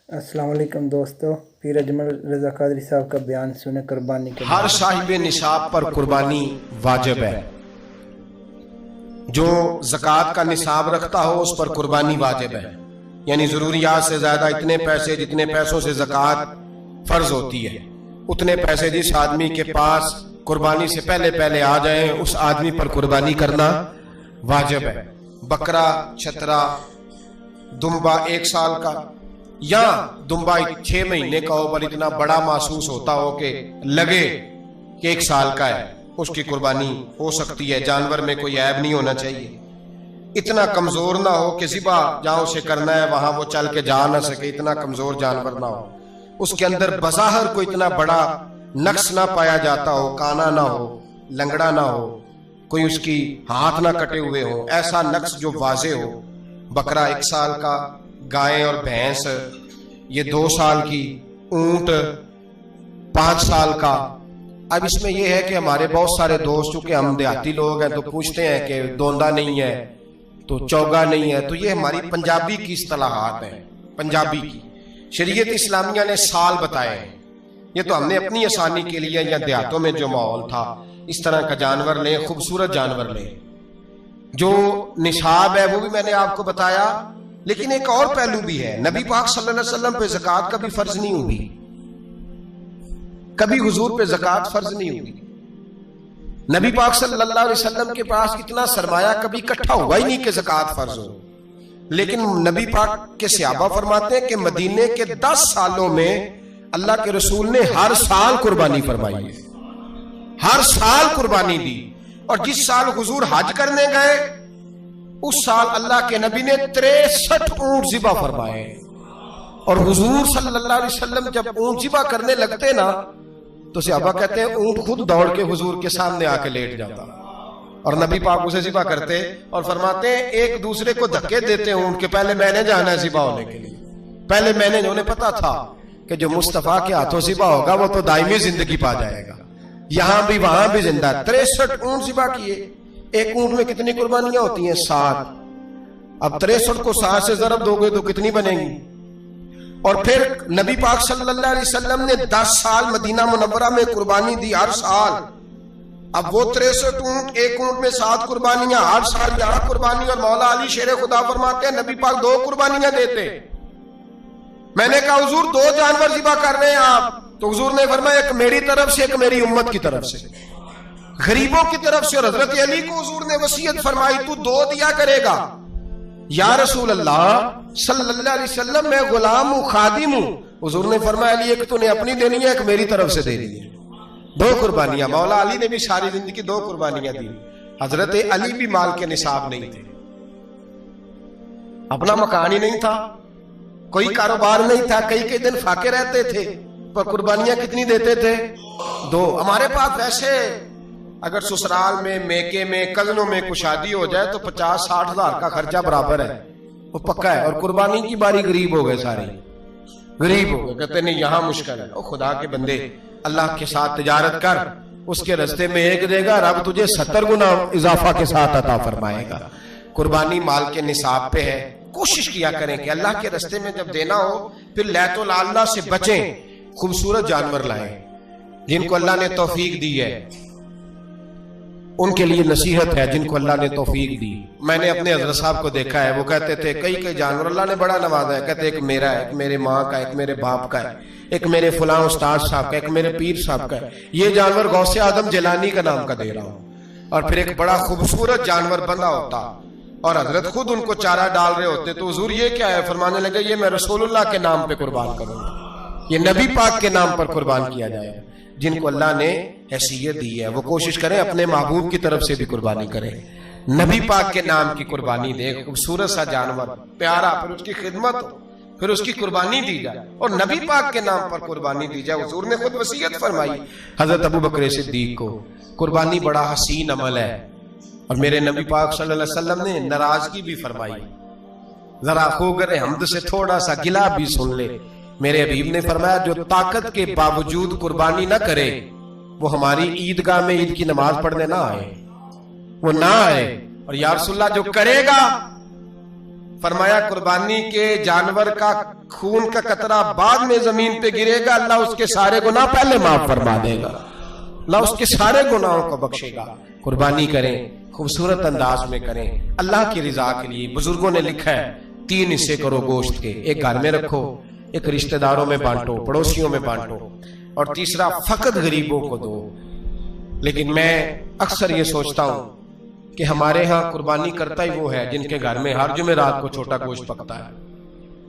अस्सलाम वालेकुम दोस्तों, पीर अजमल रजा कादरी साहब का बयान सुने कुर्बानी के। हर साहिब निसाब पर कुर्बानी वाजिब है। जो ज़कात का निसाब रखता हो उस पर कुर्बानी वाजिब है, यानी ज़रूरियात से ज़्यादा इतने पैसे, जितने पैसों से ज़कात फर्ज होती है उतने पैसे जिस आदमी के पास कुर्बानी से पहले पहले आ जाए उस आदमी पर कुर्बानी करना वाजिब है। बकरा, छतरा, दुम्बा 1 साल का या दुम्बा 6 महीने का हो पर इतना बड़ा महसूस होता हो कि लगे कि 1 साल का है, उसकी कुर्बानी हो सकती है। जानवर में कोई ऐब नहीं होना चाहिए, इतना कमजोर ना हो कि ज़िबा जहां उसे करना है वहां वो चल के जा ना सके, इतना कमजोर जानवर ना हो, उसके अंदर बज़ाहिर कोई इतना बड़ा नक्श ना पाया जाता हो, काना ना हो, लंगड़ा ना हो, कोई उसकी हाथ ना कटे हुए हो, ऐसा नक्श जो वाजे हो। बकरा 1 साल का, गाय और भैंस ये 2 साल की, ऊंट 5 साल का। अब इसमें यह है कि हमारे बहुत सारे दोस्त, चूंकि हम देहाती लोग हैं, तो पूछते हैं कि दोंदा नहीं है तो चौगा नहीं है, तो ये हमारी पंजाबी की इस्तिलाहात है, पंजाबी की। शरीयत इस्लामिया ने साल बताए हैं, ये तो हमने अपनी आसानी के लिए या देहातों में जो माहौल था इस तरह का जानवर लें, खूबसूरत जानवर लें। जो निसाब है वो भी मैंने आपको बताया, लेकिन एक और पहलू भी है। नबी पाक सल्लल्लाहु अलैहि वसल्लम पे ज़कात कभी फर्ज नहीं हुई, कभी हुजूर पे ज़कात फर्ज नहीं हुई। नबी पाक सल्लल्लाहु अलैहि वसल्लम के पास इतना सरमाया कभी इकट्ठा हुआ ही नहीं कि ज़कात फर्ज हो। लेकिन नबी पाक के सहाबा फरमाते हैं कि मदीने के 10 सालों में अल्लाह के रसूल ने हर साल कुर्बानी फरमाई है, हर साल कुर्बानी दी। और जिस साल हुजूर हज करने गए उस साल अल्लाह के नबी ने 63 ऊंट ज़िबा फरमाए। और हुजूर सल्लल्लाहु अलैहि वसल्लम जब ऊंट ज़िबा करने लगते ना तो सहाबा कहते हैं ऊंट खुद दौड़ के हुजूर के सामने आके लेट जाता और नबी पाक उसे ज़िबा करते और फरमाते हैं एक दूसरे को धक्के देते ऊंट के, पहले मैंने जाना है ज़िबा होने के लिए, पहले मैंने। उन्हें पता था कि जो मुस्तफा के हाथों ज़िबा होगा वो तो दायमी जिंदगी पा जाएगा, यहां भी वहां भी जिंदा। 63 ऊंट ज़िबा किए। एक ऊंट में कितनी कुर्बानियां होती हैं? 7। अब 63 को 7 से ज़रब दोगे तो कितनी बनेंगी? और फिर नबी पाक सल्लल्लाहु अलैहि वसल्लम ने 10 साल मदीना मुनव्वरा में कुर्बानी दी, हर साल। अब वो 63 ऊंट, एक ऊंट में 7 कुर्बानियां, हर साल यहाँ कुर्बानी। और मौला अली शेर खुदा फरमाते हैं नबी पाक 2 कुर्बानियां देते। मैंने कहा हुजूर 2 जानवर ज़िबा कर रहे हैं आप, तो हुजूर ने फरमाया एक मेरी तरफ से, एक मेरी उम्मत की तरफ से, गरीबों की तरफ से। और हजरत अली को हुजूर ने वसीयत फरमाई तू 2 दिया करेगा। या रसूल अल्लाह सल्लल्लाहु अलैहि वसल्लम मैं गुलाम हूं, खादिम हूं। हुजूर ने फरमाया अली एक तूने अपनी देनी है, एक मेरी तरफ से देनी है। 2 कुर्बानियां। मौला अली ने भी सारी जिंदगी 2 कुर्बानियां दी। हजरत अली भी माल के निसाब नहीं थे, अपना मकान ही नहीं था, कोई कारोबार नहीं था, कई दिन फाके रहते थे, पर कुर्बानियां कितनी देते थे? 2। हमारे पास वैसे अगर ससुराल में, मेके में, कजनों में कुछ शादी हो जाए तो 50-60 हजार का खर्चा बराबर है, वो पक्का है। और कुर्बानी की बारी गरीब हो गए, सारे गरीब हो गए। कहते नहीं यहाँ मुश्किल है। ओ खुदा के बंदे, अल्लाह के साथ तिजारत कर, उसके रास्ते में 1 देगा, रब तुझे 70 गुना इजाफा के साथ अता फरमाएगा। कुर्बानी माल के निसाब पे है। कोशिश किया करें कि अल्लाह के रास्ते में जब देना हो फिर लैतुल अल्लाह से बचें, खूबसूरत जानवर लाएं। जिनको अल्लाह ने तौफीक दी है उनके लिए नसीहत है, जिनको अल्लाह ने तौफीक दी। मैंने अपने हजरत साहब को देखा है, वो कहते थे कई जानवर अल्लाह ने बड़ा नवाजा है। कहते एक मेरा है, एक मेरे माँ का, एक मेरे बाप का है, एक मेरे फलां उस्ताद साहब का, एक मेरे पीर साहब का है। ये जानवर गौसे आदम जिलानी का नाम का दे रहा हूँ। और फिर एक बड़ा खूबसूरत जानवर बंधा होता और हजरत खुद उनको चारा डाल रहे होते। तो हुजूर ये क्या है? फरमाने लगे ये मैं रसूलुल्लाह के नाम पे कुर्बान करूंगा, ये नबी पाक के नाम पर कुर्बान किया जाएगा। जिनको अल्लाह ने हैसियत दी है वो कोशिश करें अपने महबूब की तरफ से भी कुर्बानी करें, नबी पाक के नाम की कुर्बानी दे। खूबसूरत सा जानवर, प्यारा, फिर उसकी खिदमत हो, फिर उसकी कुर्बानी दी जाए और नबी पाक के नाम पर कुर्बानी दी जाए। हुजूर ने खुद वसीयत फरमाई हजरत अबू बकर सिद्दीक को, कुर्बानी बड़ा हसीन अमल है। और मेरे नबी पाक सल्लल्लाहु अलैहि वसल्लम ने नाराजगी भी फरमाई। जरा खूगर हमद से थोड़ा सा गिला भी सुन ले। मेरे हबीब ने फरमाया जो ताकत के बावजूद कुर्बानी ना करे वो हमारी ईदगाह में ईद की नमाज पढ़ने ना आए, वो ना आए। और या रसूलल्लाह जो करेगा फरमाया कुर्बानी के जानवर का खून का कतरा बाद में जमीन पे गिरेगा, अल्लाह उसके सारे गुनाह पहले माफ फरमा देगा, अल्लाह उसके सारे गुनाहों को बख्शेगा। कुर्बानी करें, खूबसूरत अंदाज में करें, अल्लाह की रिजा के लिए। बुजुर्गों ने लिखा है 3 हिस्से करो गोश्त के, एक घर में रखो, एक रिश्तेदारों में बांटो, पड़ोसियों में बांटो, और तीसरा फकत गरीबों को दो। लेकिन मैं अक्सर ये सोचता हूं कि हमारे यहाँ कुर्बानी करता ही वो है जिनके घर में हर जुमेरात को छोटा गोश्त पकता है,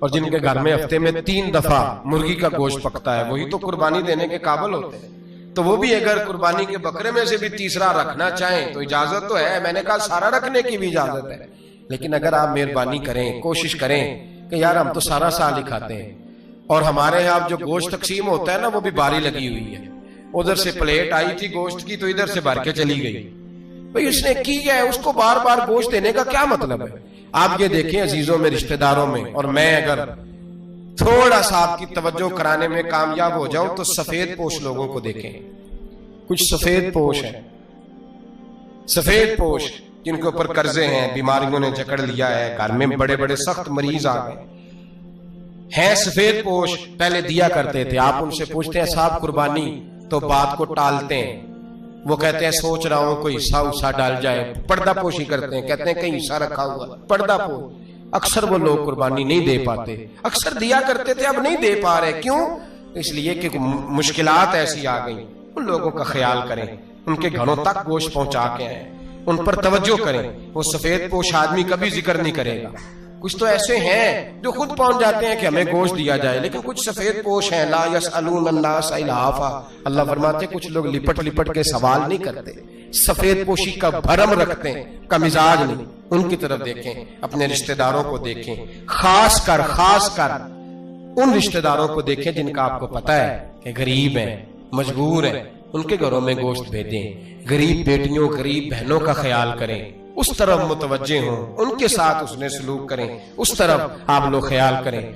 और जिनके घर में हफ्ते में 3 दफा मुर्गी का गोश्त पकता है, वही तो कुर्बानी देने के काबिल होते हैं। तो वो भी अगर कुर्बानी के बकरे में से भी तीसरा रखना चाहें तो इजाजत तो है, मैंने कहा सारा रखने की भी इजाजत है। लेकिन अगर आप मेहरबानी करें, कोशिश करें कि यार हम तो सारा साल ही खाते हैं, और हमारे यहाँ जो गोश्त तकसीम होता है ना, वो भी बारी लगी हुई है। उधर से प्लेट आई थी गोश्त की तो इधर से भर के चली गई। भाई उसने की है, उसको बार बार गोश्त देने का क्या मतलब है? आप ये देखें अजीजों में, रिश्तेदारों में, और मैं अगर थोड़ा सा आपकी तवज्जो कराने में कामयाब हो जाऊं तो सफेद पोश लोगों को देखें। कुछ सफेद पोश है, सफेद पोश जिनके ऊपर कर्जे हैं, बीमारियों ने जकड़ लिया है, घर में बड़े बड़े सख्त मरीज आ गए हैं, सफेद पोश पहले दिया करते थे। आप उनसे पूछते हैं साहब कुर्बानी, तो बात को टालते हैं। वो कहते हैं सोच रहा हूं कोई हिस्सा उस्सा डाल जाए, पर्दा पोशी करते हैं, कहते हैं कहीं हिस्सा रखा हुआ, पर्दा पोश। अक्सर वो लोग कुर्बानी नहीं दे पाते, अक्सर दिया करते थे, अब नहीं दे पा रहे। क्यों? इसलिए कि मुश्किलात ऐसी आ गई। उन लोगों का ख्याल करें, उनके घरों तक गोश्त पहुंचा के आए, उन पर तवज्जो करें। वो सफेद पोश आदमी कभी जिक्र नहीं करेगा। कुछ तो ऐसे हैं जो खुद पहुंच जाते हैं कि हमें गोश्त दिया जाए, लेकिन कुछ सफेद पोश हैं, ला यसअलून अन्नास इल्हाफा। अल्लाह फरमाते कुछ लोग लिपट लिपट के सवाल नहीं करते, सफेद पोशी का भरम रखते हैं, का मिजाज नहीं। उनकी तरफ देखें, अपने रिश्तेदारों को देखें, खास कर उन रिश्तेदारों को देखें जिनका आपको पता है कि गरीब हैं, मजबूर हैं, उनके घरों में गोश्त भेजें। गरीब बेटियों, गरीब बहनों का ख्याल करें, उस तरफ मुतवज्जे हों, उनके साथ उसने सलूक करें, उस तरफ आप लोग ख्याल करें।